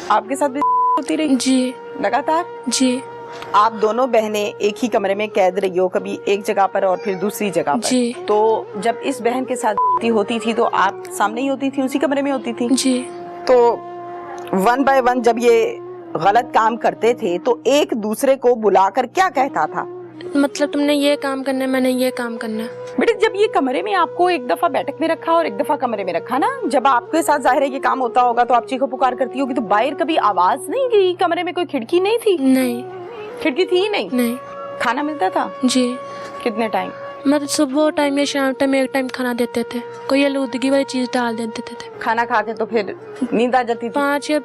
آپ کے ساتھ بھی ہوتی رہی؟ جی لگاتار؟ جی آپ دونوں بہنیں ایک ہی کمرے میں قید رہی ہو، کبھی ایک جگہ پر اور پھر دوسری جگہ پر؟ جی تو جب اس بہن کے ساتھ ہوتی تھی تو آپ سامنے ہی ہوتی تھی، اسی کمرے میں ہوتی تھی؟ جی تو ون بائی ون جب یہ غلط کام کرتے تھے تو ایک دوسرے کو بلا کر کیا کہتا تھا؟ مطلب تم نے یہ کام کرنا ہے، میں نے یہ کام کرنا ہے۔ بیٹے جب یہ کمرے میں آپ کو ایک دفعہ بیٹھک میں رکھا اور ایک دفعہ کمرے میں رکھا نا، جب آپ کے ساتھ ظاہر ہے یہ کام ہوتا ہوگا تو آپ چیخو پکار کرتی ہوگی، تو باہر کبھی آواز نہیں گئی؟ کمرے میں کوئی کھڑکی نہیں تھی؟ نہیں کھڑکی تھی ہی نہیں؟ نہیں۔ کھانا ملتا تھا؟ جی کتنے ٹائم؟ مطلب صبح ٹائم یا شام ٹائم ایک ٹائم کھانا دیتے تھے، کوئی آلودگی والی چیز ڈال دیتے تھے۔ کھانا کھا کے تو پھر نیند آ جاتی تھی؟ 5 یا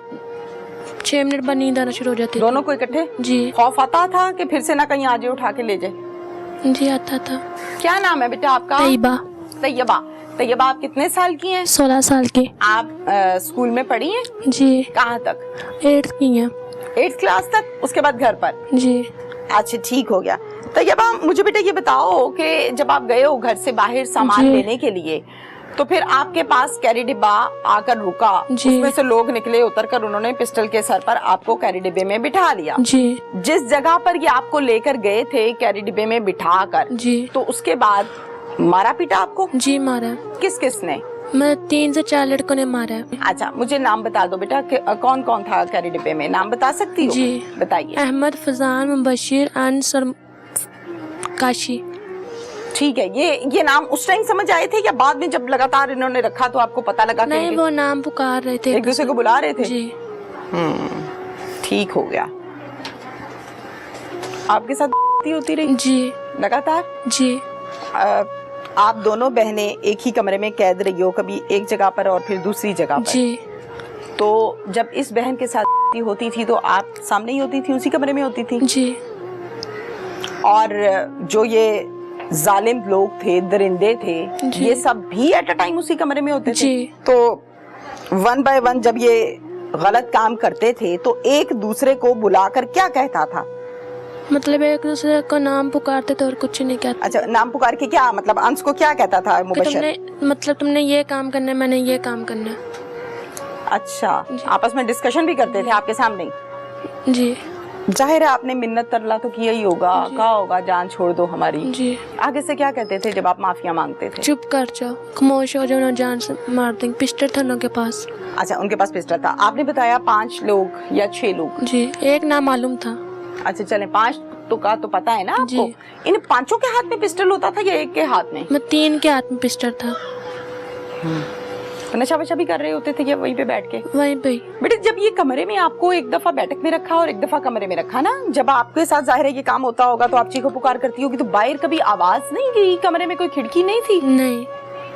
6 منٹ بعد نیند آنا شروع ہو جاتی تھی۔ دونوں کو اکٹھے؟ جی خوف آتا تھا کہ پھر سے نہ کہیں آ جائے اٹھا کے لے جائے؟ جی آتا تھا۔ کیا نام ہے بیٹا آپ کا؟ طیبہ۔ طیبہ۔ طیبہ آپ کتنے سال کی ہیں؟ 16 سال کی۔ آپ اسکول میں پڑھی ہیں؟ جی کہاں تک؟ 8th کی ہیں۔ 8th کلاس تک، اس کے بعد گھر پر؟ جی اچھا ٹھیک ہو گیا۔ طیبہ مجھے بیٹا یہ بتاؤ کہ جب آپ گئے ہو گھر سے باہر سامان جی لینے کے لیے تو پھر آپ کے پاس کیری ڈبہ آ کر رکا، جی اس میں سے لوگ نکلے، اتر کر انہوں نے پسٹل کے سر پر آپ کو کیری ڈبے میں بٹھا لیا۔ جی جس جگہ پر یہ آپ کو لے کر گئے تھے کیری ڈبے میں بٹھا کر، جی تو اس کے بعد مارا پیٹا آپ کو؟ جی مارا۔ کس کس نے؟ میں 3 سے 4 لڑکوں نے مارا ہے۔ اچھا مجھے نام بتا دو بیٹا کہ کون کون تھا کیری ڈبے میں، نام بتا سکتی ہو؟ جی بتائیے۔ احمد، فضان، مبشر، انصر، کاشی۔ ٹھیک ہے، یہ نام اس ٹائم سمجھ آئے تھے یا بعد میں جب لگاتار انہوں نے رکھا تو آپ کو پتا لگا کہ نہیں وہ نام پکار رہے تھے، ایک دوسرے کو بلا رہے تھے؟ جی ٹھیک ہو گیا۔ آپ کے ساتھ ہوتی رہی؟ جی لگاتار؟ جی آپ دونوں بہنیں ایک ہی کمرے میں قید رہی ہو، کبھی ایک جگہ پر اور پھر دوسری جگہ پر؟ جی تو جب اس بہن کے ساتھ ہوتی تھی تو آپ سامنے ہی ہوتی تھی، اسی کمرے میں ہوتی تھی؟ جی اور جو یہ ظالم لوگ تھے، درندے تھے، جی یہ سب بھی ایٹ اے ٹائم اسی کمرے میں ہوتے تھے؟ جی تو ون بائی ون جب یہ غلط کام کرتے تھے تو ایک دوسرے کو بلا کر کیا کہتا تھا؟ مطلب ایک دوسرے کا نام پکارتے تھے اور کچھ نہیں کہتے۔ اچھا نام پکار کے کیا مطلب انس کو کیا کہتا تھا مبشر؟ تم نے یہ کام کرنا ہے، میں نے یہ کام کرنا ہے۔ اچھا آپس میں ڈسکشن بھی کرتے تھے آپ کے سامنے؟ جی ظاہر ہے آپ نے منت ترلا تو کیا ہی ہوگا، کہا ہوگا جان چھوڑ دو ہماری۔ جی آگے سے کیا کہتے تھے جب آپ معافیا مانگتے تھے؟ چپ کر جاؤ، خاموش ہو جاؤ، جان سے مار دیں گے۔ پسٹل تھا ان کے پاس۔ اچھا ان کے پاس پسٹل تھا، آپ نے بتایا 5 لوگ یا 6 لوگ؟ جی ایک نام معلوم تھا۔ اچھا چلیں 5 تو کا تو پتا ہے نا آپ جی کو۔ ان 5 کے ہاتھ میں پسٹل ہوتا تھا یا ایک کے ہاتھ میں؟ 3 کے ہاتھ میں پسٹل تھا۔ نشہ وشہ بھی کر رہے ہوتے تھے یا وہیں پہ بیٹھ کے؟ وہیں پہ۔ بیٹے جب یہ کمرے میں آپ کو ایک دفعہ بیٹھک میں رکھا اور ایک دفعہ کمرے میں رکھا نا، جب آپ کے ساتھ ظاہر ہے یہ کام ہوتا ہوگا تو آپ چیخو پکار کرتی ہوگی، تو باہر کبھی آواز نہیں گئی؟ کمرے میں کوئی کھڑکی نہیں تھی؟ نہیں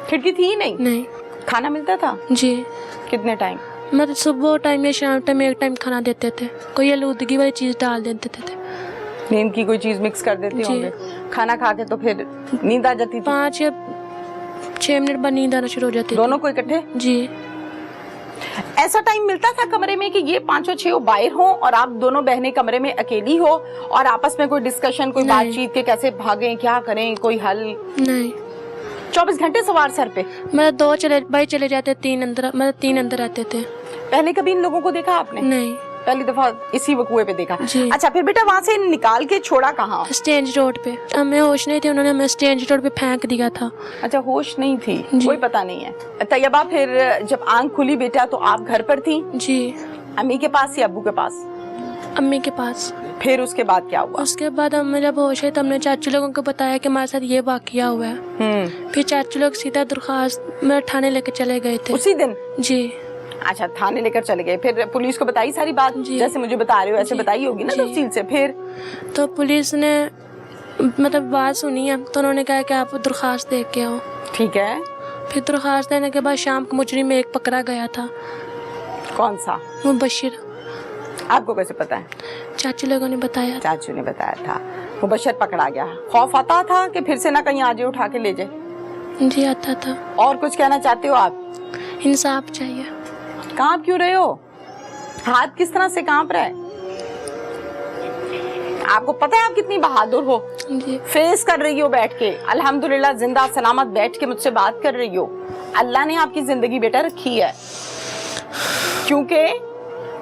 کھڑکی تھی ہی نہیں؟ نہیں۔ کھانا ملتا تھا؟ جی کتنے ٹائم؟ مطلب صبح ٹائم یا شام ٹائم ایک ٹائم کھانا دیتے تھے، کوئی آلودگی والی چیز ڈال دیتے تھے۔ نیند کی کوئی چیز مکس کر دیتے ہوں گے؟ کھانا کھا کے تو پھر نیند آ جاتی تھی؟ 5 یا 6 منٹ بعد نیند آنا شروع ہو جاتی تھی۔ دونوں کو اکٹھے؟ جی ایسا ٹائم ملتا تھا کمرے میں کہ یہ 5 اور 6 باہر ہوں اور آپ دونوں بہنیں کمرے میں اکیلی ہو اور آپس میں کوئی ڈسکشن، کوئی بات چیت کہ کیسے بھاگیں، کیا کریں، کوئی حل؟ نہیں۔ 24 گھنٹے سوار سر پہ؟ مطلب 2 بھائی چلے جاتے، 3 اندر رہتے تھے۔ پہلے کبھی ان لوگوں کو دیکھا آپ نے؟ نہیں۔ پہلی دفعہ اسی وقوعے پہ دیکھا؟ جی اچھا پھر بیٹا وہاں سے نکال کے چھوڑا کہاں؟ اسٹینج روڈ پہ۔ ہمیں ہوش نہیں تھی، انہوں نے ہمیں اسٹینج روڈ پہ پھینک دیا تھا۔ اچھا ہوش نہیں تھی، جی کوئی پتہ نہیں ہے۔ طیبہ پھر جب آنکھ کھلی بیٹا تو آپ گھر پر تھی؟ جی امی کے پاس یا ابو کے پاس؟ امی کے پاس۔ پھر اس کے بعد کیا ہوا؟ اس کے بعد ہمیں جب ہوش ہے تو ہم نے چاچو لوگوں کو بتایا کہ ہمارے ساتھ یہ واقعہ ہوا ہے۔ پھر چاچو لوگ سیدھا درخواست میں تھانے لے کے چلے گئے تھے اسی دن؟ جی اچھا تھانے لے کر چلے گئے، پھر پولیس کو بتائی ساری بات؟ جی جیسے مجھے بتا رہے ہو ایسے بتائی ہوگی نا تفصیل سے؟ پھر تو پولیس نے مطلب بات سنی ہے تو انہوں نے کہا کہ آپ درخواست دے کے آؤ۔ ٹھیک ہے۔ پھر درخواست دینے کے بعد شام کو مجرم میں ایک پکڑا گیا تھا۔ کون سا؟ مبشر۔ آپ کو کیسے پتا ہے؟ چاچو لوگوں نے بتایا۔ چاچو نے بتایا تھا۔ مبشر پکڑا گیا، خوف آتا تھا کہ پھر سے نہ کہیں آ جائے اٹھا کے لے جائے؟ جی آتا تھا۔ اور کچھ کہنا چاہتے ہو آپ؟ انصاف چاہیے۔ کانپ کیوں رہے ہو؟ ہاتھ کس طرح سے کانپ رہا ہے؟ آپ کو پتہ ہے آپ کتنی بہادر ہو؟ جی فیس کر رہی ہو بیٹھ کے، الحمدللہ زندہ سلامت بیٹھ کے مجھ سے بات کر رہی ہو۔ اللہ نے آپ کی زندگی بیٹا رکھی ہے، کیونکہ